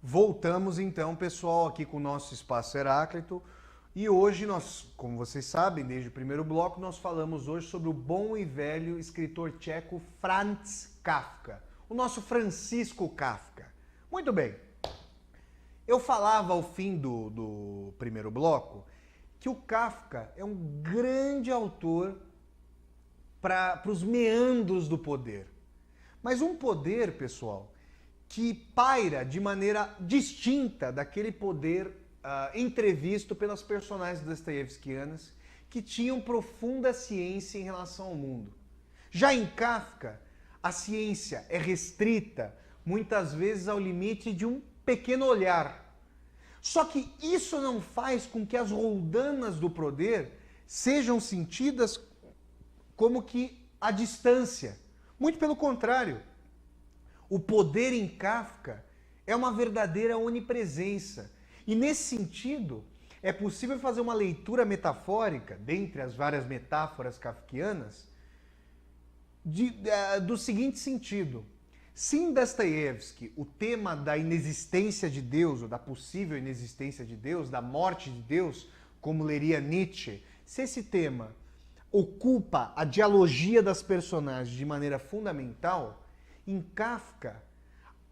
Voltamos então, pessoal, aqui com o nosso Espaço Heráclito. E hoje nós, como vocês sabem, desde o primeiro bloco, nós falamos hoje sobre o bom e velho escritor tcheco Franz Kafka, o nosso Francisco Kafka. Muito bem, eu falava ao fim do primeiro bloco que o Kafka é um grande autor para os meandros do poder. Mas um poder, pessoal, que paira de maneira distinta daquele poder entrevisto pelas personagens dostoiévskianas que tinham profunda ciência em relação ao mundo. Já em Kafka, a ciência é restrita, muitas vezes ao limite de um pequeno olhar. Só que isso não faz com que as roldanas do poder sejam sentidas como que à distância. Muito pelo contrário. O poder em Kafka é uma verdadeira onipresença. E nesse sentido, é possível fazer uma leitura metafórica, dentre as várias metáforas kafkianas, do seguinte sentido. Se em Dostoiévski o tema da inexistência de Deus, ou da possível inexistência de Deus, da morte de Deus, como leria Nietzsche, se esse tema ocupa a dialogia das personagens de maneira fundamental, em Kafka,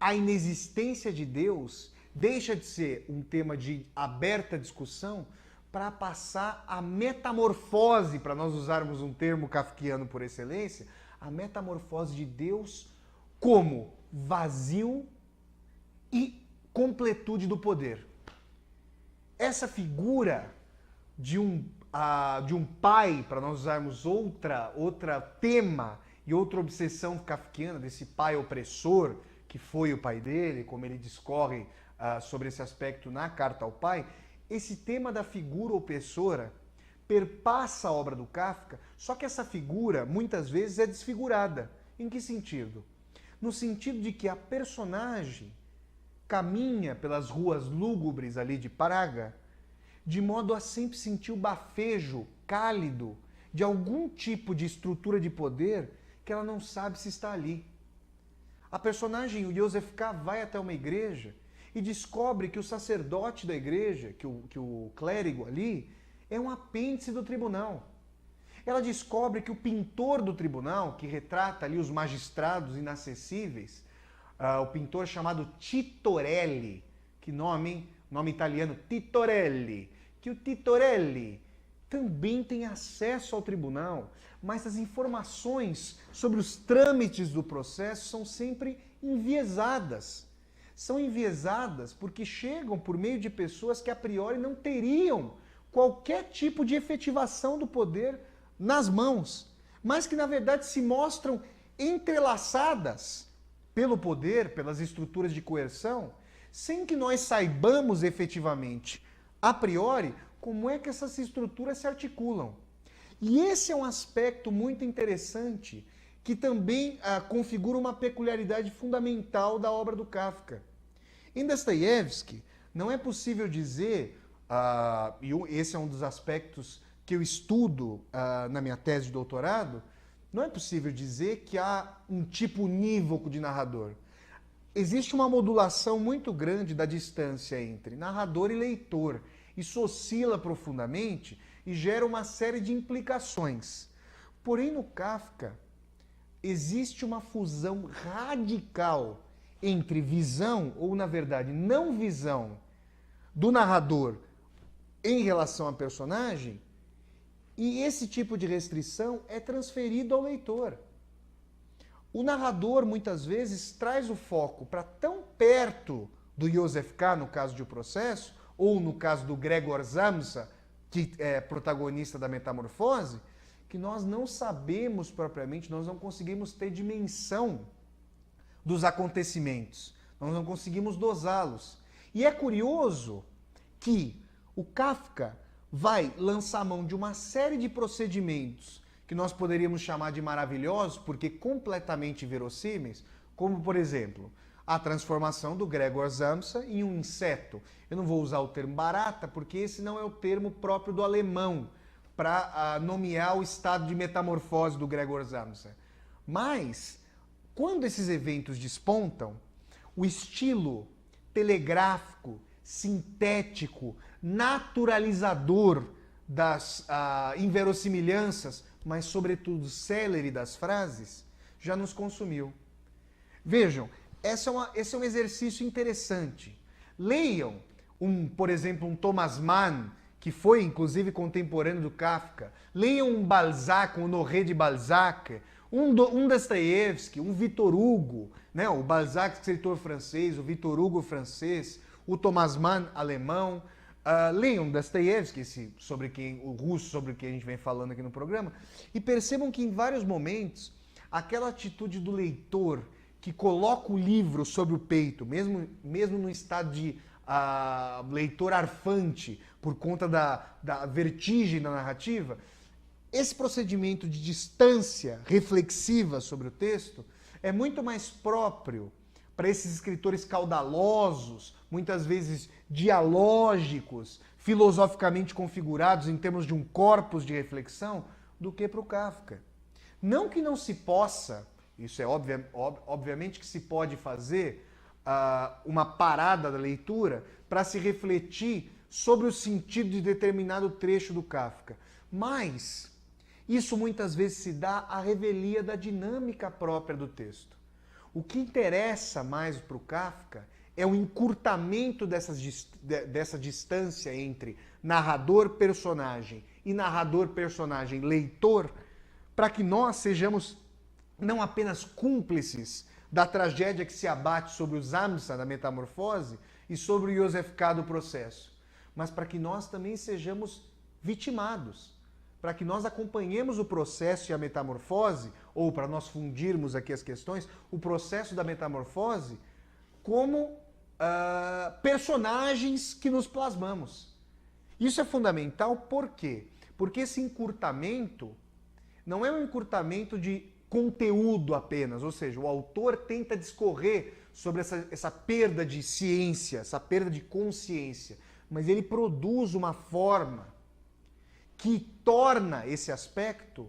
a inexistência de Deus deixa de ser um tema de aberta discussão para passar a metamorfose, para nós usarmos um termo kafkiano por excelência, a metamorfose de Deus como vazio e completude do poder. Essa figura de um pai, para nós usarmos outra tema e outra obsessão kafkiana desse pai opressor, que foi o pai dele, como ele discorre sobre esse aspecto na Carta ao Pai, esse tema da figura opressora perpassa a obra do Kafka, só que essa figura, muitas vezes, é desfigurada. Em que sentido? No sentido de que a personagem caminha pelas ruas lúgubres ali de Praga, de modo a sempre sentir o bafejo cálido de algum tipo de estrutura de poder que ela não sabe se está ali. A personagem, o Joseph K., vai até uma igreja e descobre que o sacerdote da igreja, que o clérigo ali, é um apêndice do tribunal. Ela descobre que o pintor do tribunal, que retrata ali os magistrados inacessíveis, o pintor chamado Titorelli, que nome italiano, Titorelli, que o Titorelli também tem acesso ao tribunal, mas as informações sobre os trâmites do processo são sempre enviesadas. São enviesadas porque chegam por meio de pessoas que a priori não teriam qualquer tipo de efetivação do poder nas mãos, mas que na verdade se mostram entrelaçadas pelo poder, pelas estruturas de coerção, sem que nós saibamos efetivamente, a priori, como é que essas estruturas se articulam. E esse é um aspecto muito interessante que também configura uma peculiaridade fundamental da obra do Kafka. Em Dostoiévski, não é possível dizer, e esse é um dos aspectos que eu estudo na minha tese de doutorado, não é possível dizer que há um tipo unívoco de narrador. Existe uma modulação muito grande da distância entre narrador e leitor. Isso oscila profundamente e gera uma série de implicações. Porém, no Kafka, existe uma fusão radical entre visão, ou na verdade não visão, do narrador em relação à personagem, e esse tipo de restrição é transferido ao leitor. O narrador, muitas vezes, traz o foco para tão perto do Joseph K., no caso de O Processo, ou no caso do Gregor Samsa, que é protagonista da Metamorfose, que nós não sabemos propriamente, nós não conseguimos ter dimensão dos acontecimentos, nós não conseguimos dosá-los. E é curioso que o Kafka vai lançar mão de uma série de procedimentos que nós poderíamos chamar de maravilhosos, porque completamente verossímeis, como, por exemplo, a transformação do Gregor Samsa em um inseto. Eu não vou usar o termo barata, porque esse não é o termo próprio do alemão para nomear o estado de metamorfose do Gregor Samsa. Mas, quando esses eventos despontam, o estilo telegráfico, sintético, naturalizador das inverossimilhanças, mas sobretudo célere das frases, já nos consumiu. Vejam, esse é um exercício interessante. Leiam, por exemplo, um Thomas Mann, que foi inclusive contemporâneo do Kafka. Leiam um Balzac, um Honoré de Balzac, um Dostoiévski, um Victor Hugo, né? O Balzac, escritor francês, o Victor Hugo, francês, o Thomas Mann, alemão. Leiam Dostoiévski, o russo sobre quem a gente vem falando aqui no programa, e percebam que em vários momentos, aquela atitude do leitor que coloca o livro sobre o peito, mesmo no estado de leitor arfante, por conta da vertigem da narrativa, esse procedimento de distância reflexiva sobre o texto é muito mais próprio para esses escritores caudalosos, muitas vezes dialógicos, filosoficamente configurados em termos de um corpus de reflexão, do que para o Kafka. Não que não se possa, isso é obviamente que se pode fazer uma parada da leitura para se refletir sobre o sentido de determinado trecho do Kafka. Mas isso muitas vezes se dá à revelia da dinâmica própria do texto. O que interessa mais para o Kafka é o encurtamento dessa distância entre narrador-personagem e narrador-personagem-leitor, para que nós sejamos não apenas cúmplices da tragédia que se abate sobre os Amsa da metamorfose e sobre o Joseph K. do processo, mas para que nós também sejamos vitimados, para que nós acompanhemos o processo e a metamorfose, ou para nós fundirmos aqui as questões, o processo da metamorfose como personagens que nos plasmamos. Isso é fundamental, por quê? Porque esse encurtamento não é um encurtamento de conteúdo apenas, ou seja, o autor tenta discorrer sobre essa perda de ciência, essa perda de consciência, mas ele produz uma forma que torna esse aspecto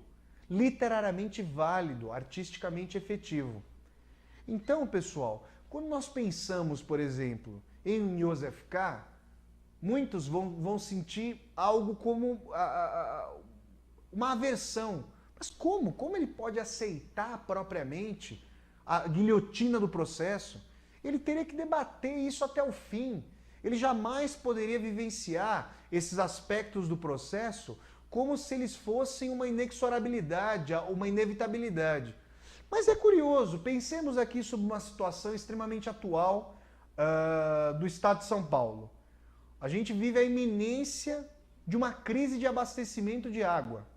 literariamente válido, artisticamente efetivo. Então, pessoal, quando nós pensamos, por exemplo, em Joseph K., muitos vão sentir algo como uma aversão. Mas como? Como ele pode aceitar propriamente a guilhotina do processo? Ele teria que debater isso até o fim. Ele jamais poderia vivenciar esses aspectos do processo como se eles fossem uma inexorabilidade, uma inevitabilidade. Mas é curioso, pensemos aqui sobre uma situação extremamente atual do estado de São Paulo. A gente vive a iminência de uma crise de abastecimento de água.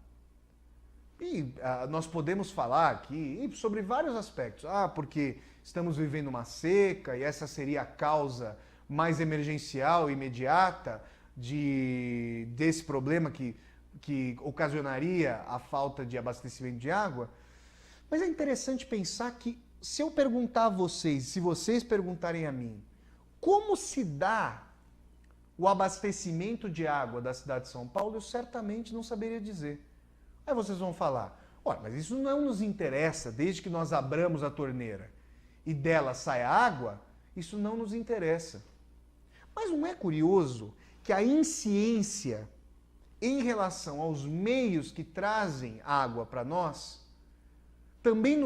E nós podemos falar aqui sobre vários aspectos. Porque estamos vivendo uma seca e essa seria a causa mais emergencial e imediata desse problema que ocasionaria a falta de abastecimento de água. Mas é interessante pensar que se eu perguntar a vocês, se vocês perguntarem a mim, como se dá o abastecimento de água da cidade de São Paulo, eu certamente não saberia dizer. Aí vocês vão falar, olha, mas isso não nos interessa, desde que nós abramos a torneira e dela sai água, isso não nos interessa. Mas não é curioso que a insciência em relação aos meios que trazem água para nós, também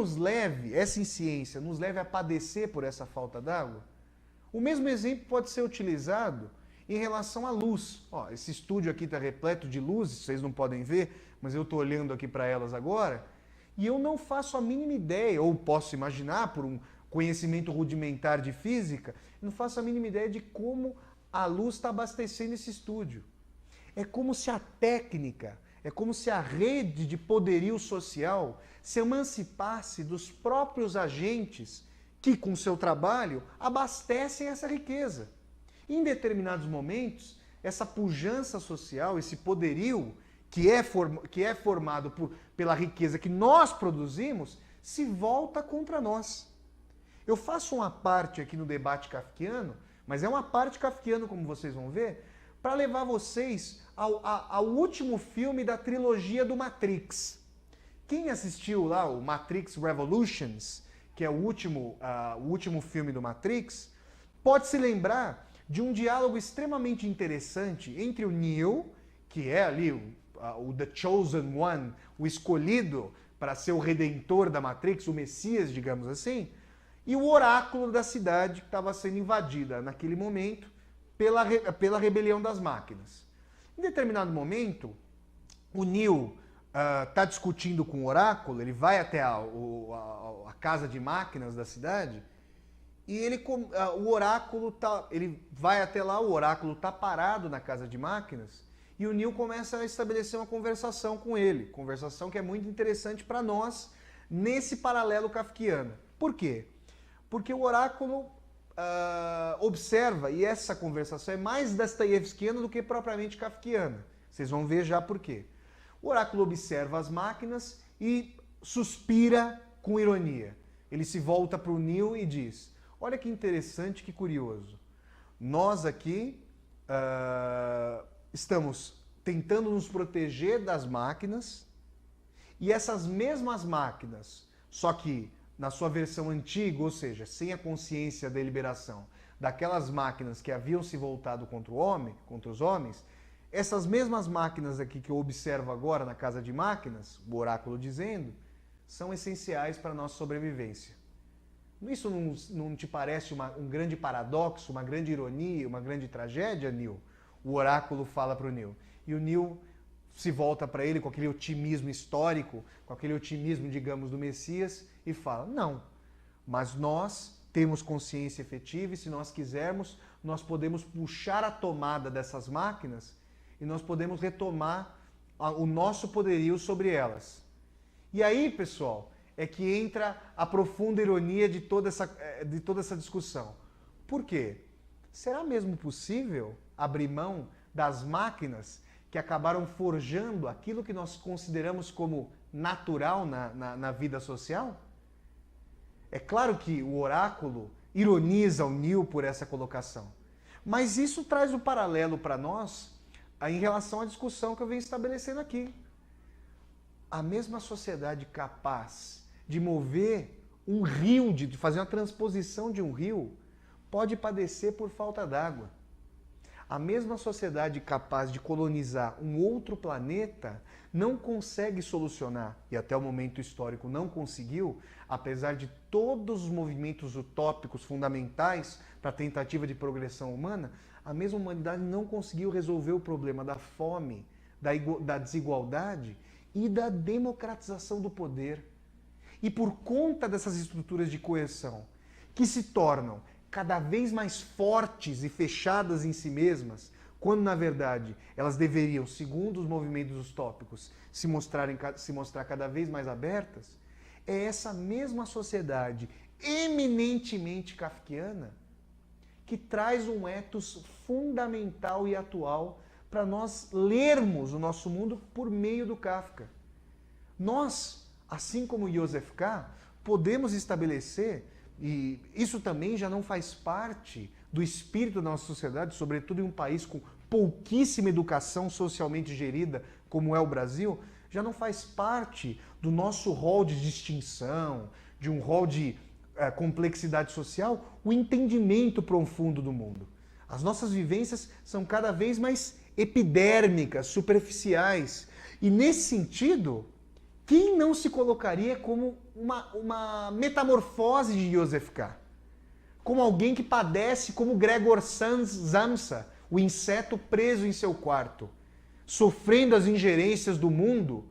essa insciência nos leve a padecer por essa falta d'água? O mesmo exemplo pode ser utilizado em relação à luz. Esse estúdio aqui está repleto de luzes, vocês não podem ver, mas eu estou olhando aqui para elas agora, e eu não faço a mínima ideia, ou posso imaginar por um conhecimento rudimentar de física, não faço a mínima ideia de como a luz está abastecendo esse estúdio. É como se a técnica, é como se a rede de poderio social se emancipasse dos próprios agentes que, com seu trabalho, abastecem essa riqueza. Em determinados momentos, essa pujança social, esse poderio que é formado pela riqueza que nós produzimos, se volta contra nós. Eu faço uma parte aqui no debate kafkiano, mas é uma parte kafkiana, como vocês vão ver, para levar vocês ao último filme da trilogia do Matrix. Quem assistiu lá o Matrix Revolutions, que é o último filme do Matrix, pode-se lembrar de um diálogo extremamente interessante entre o Neo, que é ali o The Chosen One, o escolhido para ser o redentor da Matrix, o Messias, digamos assim, e o oráculo da cidade que estava sendo invadida naquele momento pela rebelião das máquinas. Em determinado momento, o Neo está discutindo com o oráculo, ele vai até a casa de máquinas da cidade, e ele vai até lá, o oráculo está parado na casa de máquinas, e o Neo começa a estabelecer uma conversação com ele, conversação que é muito interessante para nós nesse paralelo kafkiano. Por quê? Porque o oráculo observa, e essa conversação é mais dostoiévskiana do que propriamente kafkiana. Vocês vão ver já por quê. O oráculo observa as máquinas e suspira com ironia. Ele se volta para o Neo e diz: olha que interessante, que curioso. Nós aqui estamos tentando nos proteger das máquinas, e essas mesmas máquinas, só que na sua versão antiga, ou seja, sem a consciência da liberação, daquelas máquinas que haviam se voltado contra o homem, contra os homens, essas mesmas máquinas aqui que eu observo agora na casa de máquinas, o oráculo dizendo, são essenciais para a nossa sobrevivência. Isso não te parece um grande paradoxo, uma grande ironia, uma grande tragédia, Neo? O oráculo fala para o Neo. E o Neo se volta para ele com aquele otimismo histórico, com aquele otimismo, digamos, do Messias, e fala: não, mas nós temos consciência efetiva e, se nós quisermos, nós podemos puxar a tomada dessas máquinas e nós podemos retomar o nosso poderio sobre elas. E aí, pessoal, é que entra a profunda ironia de toda essa discussão. Por quê? Será mesmo possível abrir mão das máquinas que acabaram forjando aquilo que nós consideramos como natural na vida social? É claro que o oráculo ironiza o Neo por essa colocação, mas isso traz um paralelo para nós em relação à discussão que eu venho estabelecendo aqui. A mesma sociedade capaz de mover um rio, de fazer uma transposição de um rio, pode padecer por falta d'água. A mesma sociedade capaz de colonizar um outro planeta não consegue solucionar, e até o momento histórico não conseguiu, apesar de todos os movimentos utópicos fundamentais para a tentativa de progressão humana, a mesma humanidade não conseguiu resolver o problema da fome, da desigualdade e da democratização do poder. E por conta dessas estruturas de coerção, que se tornam cada vez mais fortes e fechadas em si mesmas, quando na verdade elas deveriam, segundo os movimentos utópicos, se mostrar cada vez mais abertas, é essa mesma sociedade eminentemente kafkiana que traz um ethos fundamental e atual para nós lermos o nosso mundo por meio do Kafka. Nós, assim como Joseph K., podemos estabelecer, e isso também já não faz parte do espírito da nossa sociedade, sobretudo em um país com pouquíssima educação socialmente gerida, como é o Brasil, já não faz parte do nosso rol de distinção, de um rol de complexidade social, o entendimento profundo do mundo. As nossas vivências são cada vez mais epidérmicas, superficiais. E nesse sentido, quem não se colocaria como uma metamorfose de Joseph K? Como alguém que padece como Gregor Samsa, o inseto preso em seu quarto, sofrendo as ingerências do mundo,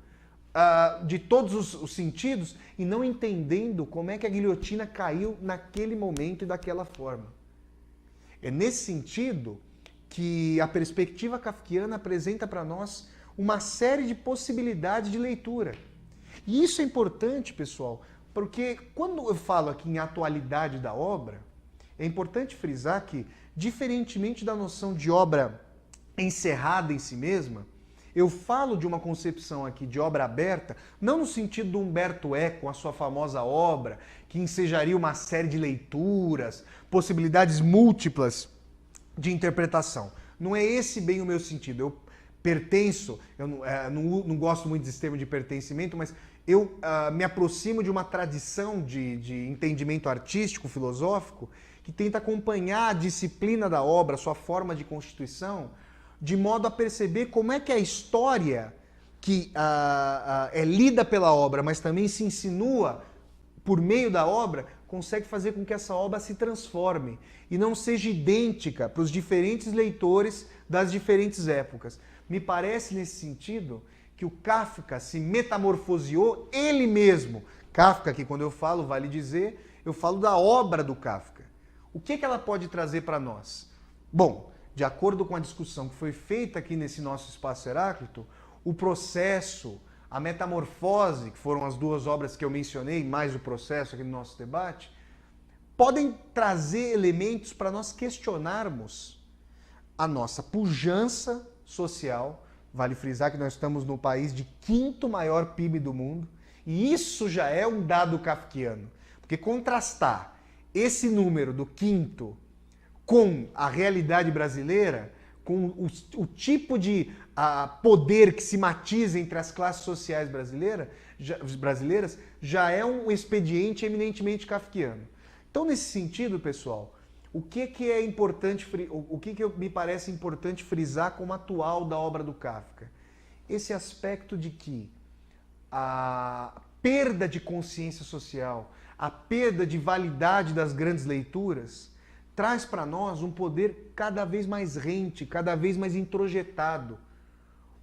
de todos os sentidos, e não entendendo como é que a guilhotina caiu naquele momento e daquela forma. É nesse sentido que a perspectiva kafkiana apresenta para nós uma série de possibilidades de leitura. E isso é importante, pessoal, porque quando eu falo aqui em atualidade da obra, é importante frisar que, diferentemente da noção de obra encerrada em si mesma, eu falo de uma concepção aqui de obra aberta, não no sentido do Humberto Eco, com a sua famosa obra, que ensejaria uma série de leituras, possibilidades múltiplas de interpretação. Não é esse bem o meu sentido. Eu pertenço, eu não gosto muito desse termo de pertencimento, mas eu me aproximo de uma tradição de entendimento artístico, filosófico, que tenta acompanhar a disciplina da obra, sua forma de constituição, de modo a perceber como é que a história que é lida pela obra, mas também se insinua por meio da obra, consegue fazer com que essa obra se transforme e não seja idêntica para os diferentes leitores das diferentes épocas. Me parece, nesse sentido, que o Kafka se metamorfoseou ele mesmo. Kafka, que quando eu falo, vale dizer, eu falo da obra do Kafka. O que ela pode trazer para nós? Bom, de acordo com a discussão que foi feita aqui nesse nosso Espaço Heráclito, o processo, a metamorfose, que foram as duas obras que eu mencionei, mais o processo aqui no nosso debate, podem trazer elementos para nós questionarmos a nossa pujança social. Vale frisar que nós estamos no país de quinto maior PIB do mundo, e isso já é um dado kafkiano, porque contrastar esse número do quinto com a realidade brasileira, com o tipo de poder que se matiza entre as classes sociais brasileiras, já é um expediente eminentemente kafkiano. Então, nesse sentido, pessoal, o que é importante, o que me parece importante frisar como atual da obra do Kafka? Esse aspecto de que a perda de consciência social, a perda de validade das grandes leituras, traz para nós um poder cada vez mais rente, cada vez mais introjetado,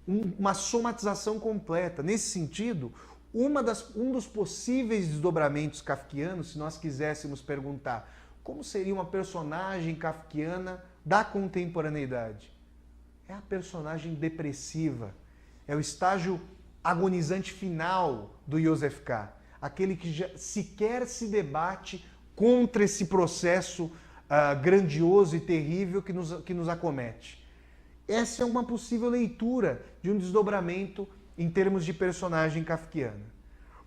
uma somatização completa. Nesse sentido, um dos possíveis desdobramentos kafkianos, se nós quiséssemos perguntar como seria uma personagem kafkiana da contemporaneidade, é a personagem depressiva, é o estágio agonizante final do Joseph K., aquele que já sequer se debate contra esse processo grandioso e terrível que nos acomete. Essa é uma possível leitura de um desdobramento em termos de personagem kafkiana.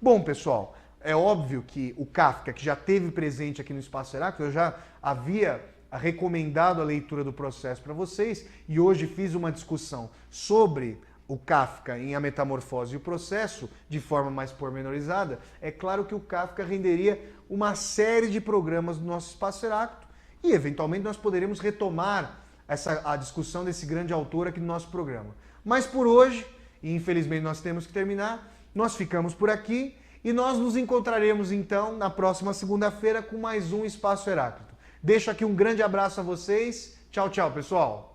Bom, pessoal, é óbvio que o Kafka, que já esteve presente aqui no Espaço Heráclito, eu já havia recomendado a leitura do processo para vocês e hoje fiz uma discussão sobre o Kafka em A Metamorfose e o Processo, de forma mais pormenorizada. É claro que o Kafka renderia uma série de programas do nosso Espaço Heráclito e, eventualmente, nós poderemos retomar a discussão desse grande autor aqui no nosso programa. Mas por hoje, e infelizmente nós temos que terminar, nós ficamos por aqui e nós nos encontraremos então na próxima segunda-feira com mais um Espaço Heráclito. Deixo aqui um grande abraço a vocês. Tchau, tchau, pessoal!